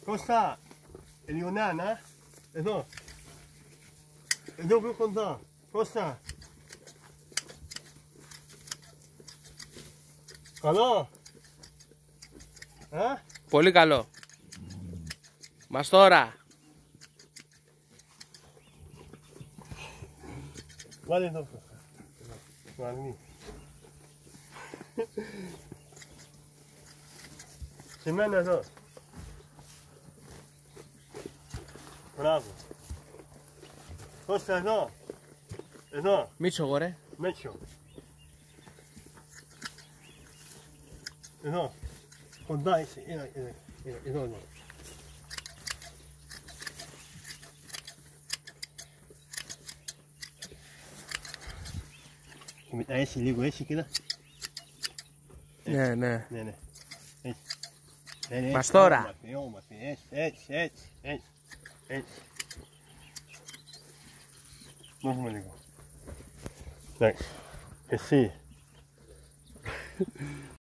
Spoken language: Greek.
Κώστα, Ελιονάνα, εδώ. Εδώ πιο κοντά. Κώστα. Καλό. Πολύ καλό. Μαστόρα. Βάλε εδώ. Βαρνί. Σε μένα εδώ. Μπράβο. Κώστα εδώ. Εδώ. Μίτσο εγώ ρε. Μέτσο. Εδώ. Κοντά είσαι. Εδώ, εδώ. Και μετά έτσι λίγο έτσι κοίτα. Ναι, ναι. Ναι, ναι. Έτσι. Μαστόρα. Έτσι. Δώσουμε λίγο. Εντάξει. Εσύ.